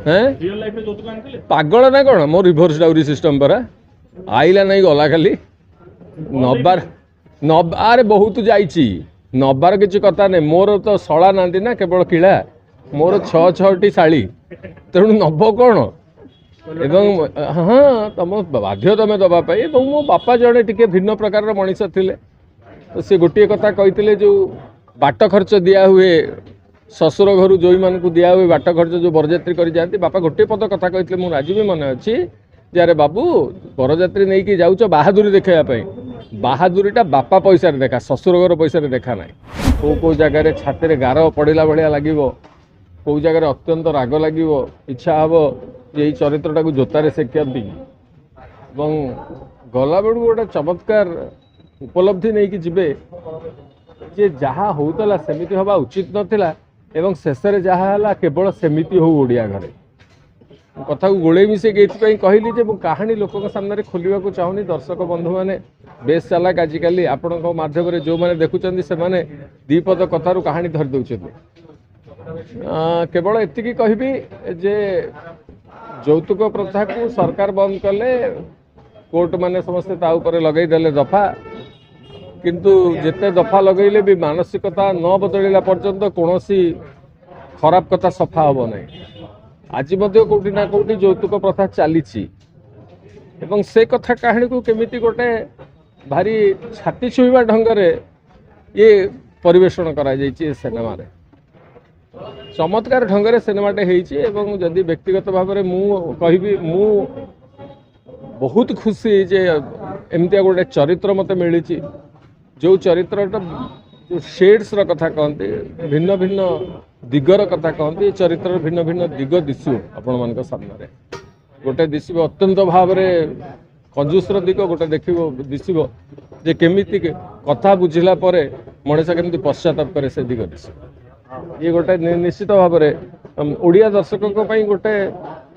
पागल ना कौन मो रिभर्स डाउरी सिस्टम परा आईला नहीं गला खाली नबार नब आरे बहुत जाइए नबार किसी कथा नहीं मोर तो शला ना ना केवल किला मोर छटी शाड़ी तेणु नब कौन एवं हाँ तुम बाध्य तुम दवाई मो बापा जड़े टी भिन्न प्रकार मनीष थे तो सी गोटे कथा कही जो बाट खर्च दिया हुए शशुर घर जो मान दिया हुए बाट खर्च जो बरजात्री कर जाती बापा गोटे पद कथा कही मुझे आज भी मन अच्छी जे बाबू बरजात्री नहीं कि जाऊच बाहादुरी देखापी बाहादुरीटा बापा पैसा देखा शशुर घर पैसा देखा ना कौ जगार छाती गार पड़ा भाया लगे कौ जगार अत्यंत राग लगे इच्छा हम ये चरित्रटा को जोतार शेखती गला बेलू गोटे चमत्कार उपलब्धि नहीं कि जीवे जे जहाँ होता सेमिति हवा उचित नथिला एवं शेष में जहाँ केवल सेमिति हो ओडिया घरे कथा को गोले मिसे कहली जे मु कहानी लोक सामने खोलने को चाहूनी दर्शक बंधु मैंने बेस चालाक आजिकल आपण मध्यम जो मैंने देखुं से दीपद कथार कहानी धरी दौरान केवल एति कहबी जे यौतुक प्रथा को सरकार बंद कले कोर्ट माने समस्ते ता ऊपर लगई देले दफा किंतु जिते दफा लगेले भी मानसिकता न बदलला पर्यंत कौन खराब कथा सफा हम ना आज कौटी ना कौटी यौतुक प्रथा चली से कथा कहानी को केमिति गोटे भारी छाती छुईवा ढंगरे ये परिवेषण करा जाइए सिनेमा रे चमत्कार ढंगरे सिनेमाटे होती जदि व्यक्तिगत भाव में मुझे मु बहुत खुशी जे एमती गोटे चरित्र मत मिली जो चरित्रटा जो शेड्स कथा कहते भिन्न भिन्न दिगर कथा कहते चरित्र भिन्न भिन्न दिग दिशु आपण मान सामने गोटे दिशब अत्यंत भाव में कंजूसर दिग गोटे देख दिशब जे केमिति कथा बुझिला परे मनीष केमती पश्चाताप करे से दिग दिश ये गोटे निश्चित भाव में ओडिया दर्शकों गोटे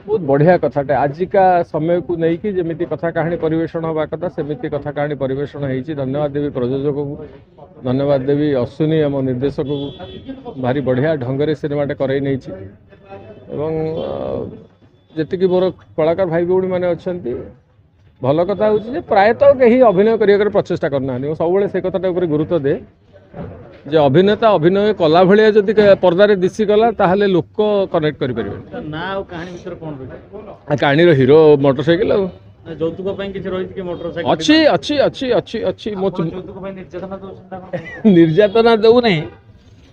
बहुत बढ़िया कथाटे आजिका समय को लेकिन जमी कथा कहानी परिवेषण हवा कथा सेमती कथा कहानी परिवेषण होती धन्यवाद देवी प्रयोजक को धन्यवाद देवी अश्विनी आम निर्देशक को भारी बढ़िया ढंग से सिनेमाटे करई नहीं जी मोर कलाकार भाई भौणी मैंने अच्छा भल कथा हूँ प्रायतः कहीं अभिनय कर प्रचेषा करना सब से कथाटा गुरुत्व दे जे अभिनेता अभिनय कला भाया जदि पर्दार दिशीगला ताहले लोक कनेक्ट करें कहानी हीरो मोटरसाइकिल अच्छी अच्छी अच्छी अच्छी अच्छी निर्यातना दौ नहीं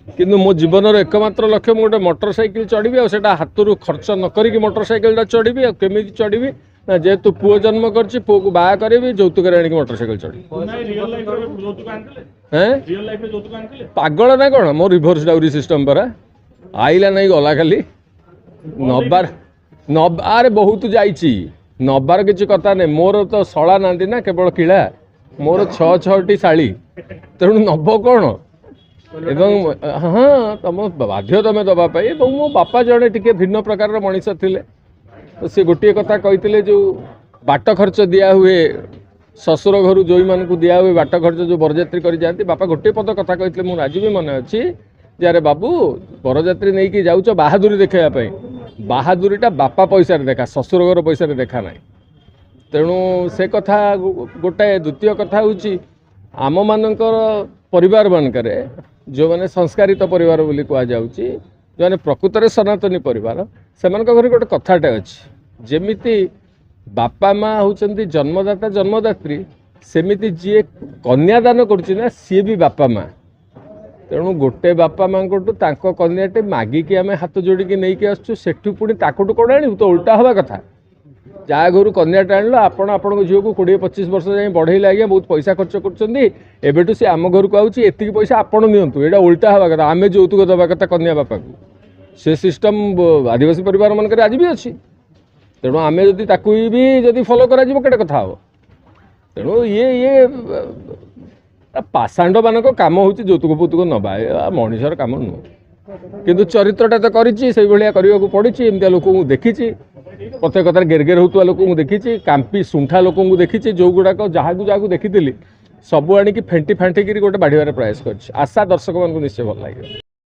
किंतु मो जीवन एकमात्र लक्ष्य गोटे मोटरसाइकिल चढ़ी आ हाथ खर्च न करी मोटरसाइकिल चढ़ी केमी चढ़ी ना जेहेतु पुओ जन्म कर पुओ को बाहा करी यौतुक आनी मोटरसाइकिल चढ़ी पागल ना कौन मो रिभर्स डाउरी सिस्टम परा आईला नहीं गला खाली नबार नब आरे बहुत जाइए नबार किसी कथा नहीं मोर तो शला ना ना केवल किला मोर छटी शाड़ी तेणु नब कौन एवं हाँ तुम बाध्य तुम दवाई मो बापा जड़े टी भिन्न प्रकार मनीष थे तो सी गोटे कथा कही जो बाट खर्च दिया हुए शशुर घर जो मान दिया हुए बाट खर्च जो बरजात्री कर जाती बापा गोटे पद कथा कही मुझे आज भी मन अच्छी जे बाबू बरजात्री नहीं कि जाऊच बाहादुरी देखापी बाहादुरीटा बापा पैसा देखा शशुर घर पैसा देखा ना तेणु से कथा गोटाए द्वितीय कथा हूँ आम मानकर परिवार मानकर जो मैंने संस्कारित परिवार बोली कहुच्छी जो मैंने प्रकृत में सनातनी परिवार से घर गोटे कथाटे अच्छी जेमिति बापा माँ होती जन्मदाता जन्मदात्री सेमिति जी कन्यादान कर सी भी बापा माँ तेणु गोटे बापा माँ को कन्याटे मागिकी आम हाथ जोड़ी नहीं आसचु सेठू पुणी ताकू कौन आणु तो उल्टा हवा कथा जहाँ घर कन्याटे आणल आपण झील को 20-25 वर्ष जाए बढ़ेले आज्ञा बहुत पैसा खर्च कर सी आम घर को आती पैसा आपण नियंतु यहाँ उल्टा हवा कथा आम यौतुक दवा कथा कन्या बापा को से सिस्टम आदिवासी परिवार मानक आज भी अच्छी तेणु आम जदि भी जदि फॉलो करा केटे कथा हम तेणु ये पाषाण्ड मान कम हो यौतुक फौतुक नवा मनीषर कम नुह किंतु चरित्रटा तो करने को पड़ी एमती लोक देखी प्रत्येक कथार गेरगेर होता लोक देखी कांपी सुंठा लोक देखी जो गुड़ाक जहाँ देखी सबू आनिकी फेंटी फांटिक गोटे बाढ़ प्रयास कर आशा दर्शक मान निश्चय भल लगे।